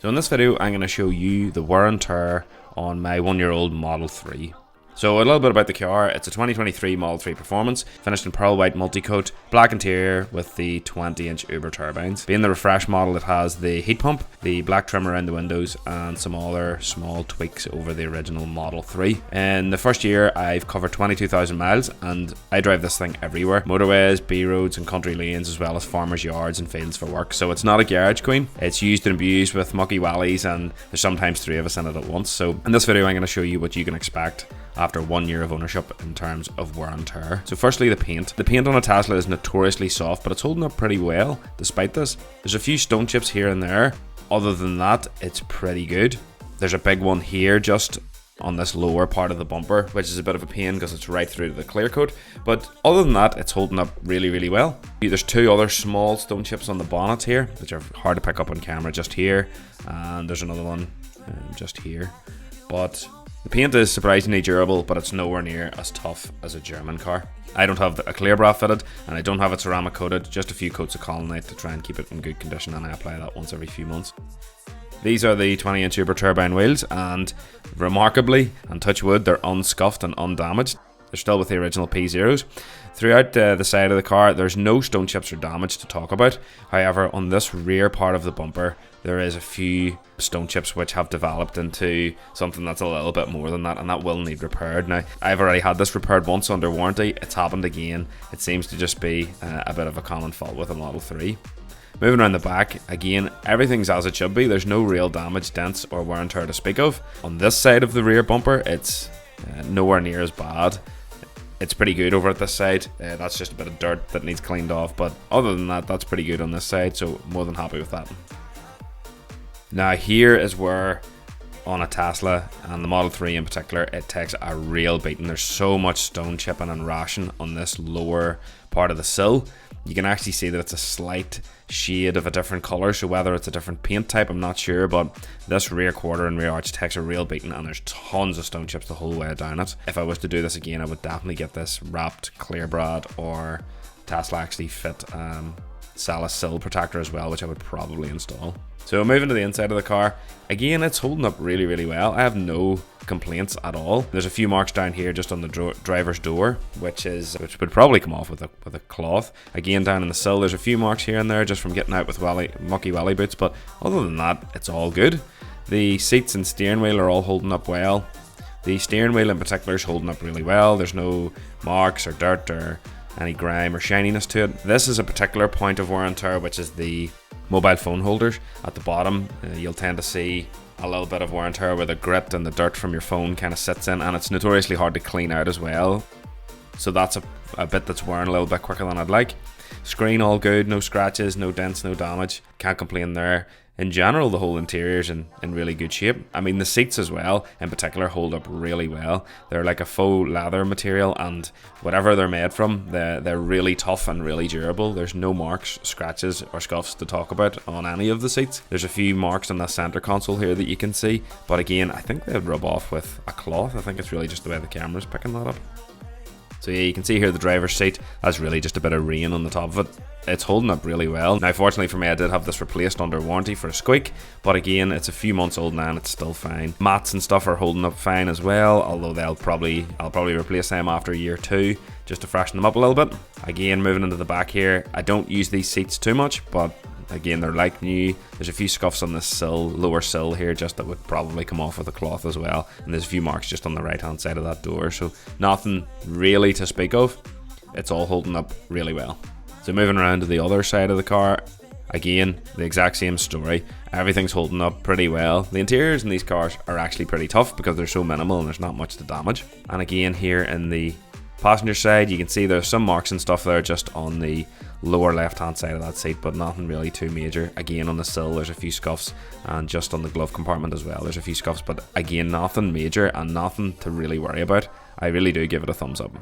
So in this video I'm going to show you the wear and tear on my 1-year-old Model 3. So a little bit about the car. It's a 2023 Model 3 Performance, finished in pearl white multi-coat, black interior with the 20-inch Uber turbines. Being the refresh model, it has the heat pump, the black trim around the windows, and some other small tweaks over the original Model 3. In the first year, I've covered 22,000 miles, and I drive this thing everywhere. Motorways, B-roads, and country lanes, as well as farmers' yards and fields for work. So it's not a garage queen. It's used and abused with mucky wallies, and there's sometimes 3 of us in it at once. So in this video, I'm going to show you what you can expect after 1 year of ownership in terms of wear and tear. So firstly, the paint. The paint on a Tesla is notoriously soft, but it's holding up pretty well despite this. There's a few stone chips here and there. Other than that, it's pretty good. There's a big one here just on this lower part of the bumper, which is a bit of a pain because it's right through to the clear coat. But other than that, it's holding up really well. There's 2 other small stone chips on the bonnet here, which are hard to pick up on camera, just here. And there's another one just here. But the paint is surprisingly durable, but it's nowhere near as tough as a German car. I don't have a clear bra fitted, and I don't have it ceramic coated, just a few coats of Colonite to try and keep it in good condition, and I apply that once every few months. These are the 20-inch Uber turbine wheels, and remarkably, and touch wood, they're unscuffed and undamaged. They're still with the original P0s. Throughout the side of the car, there's no stone chips or damage to talk about. However, on this rear part of the bumper, there is a few stone chips which have developed into something that's a little bit more than that, and that will need repaired. Now, I've already had this repaired once under warranty. It's happened again. It seems to just be a bit of a common fault with a Model 3. Moving around the back, again, everything's as it should be. There's no real damage, dents, or wear and tear to speak of. On this side of the rear bumper, it's nowhere near as bad. It's pretty good over at this side. That's just a bit of dirt that needs cleaned off, but other than that, that's pretty good on this side, so more than happy with that. Now here is where, on a Tesla, and the Model 3 in particular, it takes a real beating. There's so much stone chipping and rashing on this lower part of the sill. You can actually see that it's a slight shade of a different colour, so whether it's a different paint type, I'm not sure, but this rear quarter and rear arch takes a real beating, and there's tons of stone chips the whole way down it. If I was to do this again, I would definitely get this wrapped clear brad, or Tesla actually fit Salis sill protector as well, which I would probably install. So moving to the inside of the car, again, it's holding up really well. I have no complaints at all. There's a few marks down here just on the driver's door, which would probably come off with a cloth. Again, down in the sill, there's a few marks here and there just from getting out with mucky welly boots, but other than that, it's all good. The seats and steering wheel are all holding up well. The steering wheel in particular is holding up really well. There's no marks or dirt or any grime or shininess to it. This is a particular point of wear and tear, which is the mobile phone holders at the bottom. You'll tend to see a little bit of wear and tear where the grit and the dirt from your phone kind of sits in, and it's notoriously hard to clean out as well. So that's a bit that's wearing a little bit quicker than I'd like. Screen all good, no scratches, no dents, no damage. Can't complain there. In general, the whole interior's in really good shape. I mean, the seats as well, in particular, hold up really well. They're like a faux leather material, and whatever they're made from, they're really tough and really durable. There's no marks, scratches, or scuffs to talk about on any of the seats. There's a few marks on the center console here that you can see, but again, I think they'd rub off with a cloth. I think it's really just the way the camera's picking that up. So yeah, you can see here the driver's seat, that's really just a bit of rain on the top of it. It's holding up really well. Now fortunately for me, I did have this replaced under warranty for a squeak, but again, it's a few months old now and it's still fine. Mats and stuff are holding up fine as well, although I'll probably replace them after year 2 just to freshen them up a little bit. Again, moving into the back here, I don't use these seats too much, but again, they're like new. There's a few scuffs on this lower sill here, just that would probably come off with a cloth as well. And there's a few marks just on the right hand side of that door. So nothing really to speak of. It's all holding up really well. So moving around to the other side of the car, again, the exact same story. Everything's holding up pretty well. The interiors in these cars are actually pretty tough because they're so minimal and there's not much to damage. And again, here in the passenger side, you can see there's some marks and stuff there just on the lower left hand side of that seat, but nothing really too major. Again, on the sill there's a few scuffs, and just on the glove compartment as well there's a few scuffs, but again, nothing major and nothing to really worry about. I really do give it a thumbs up.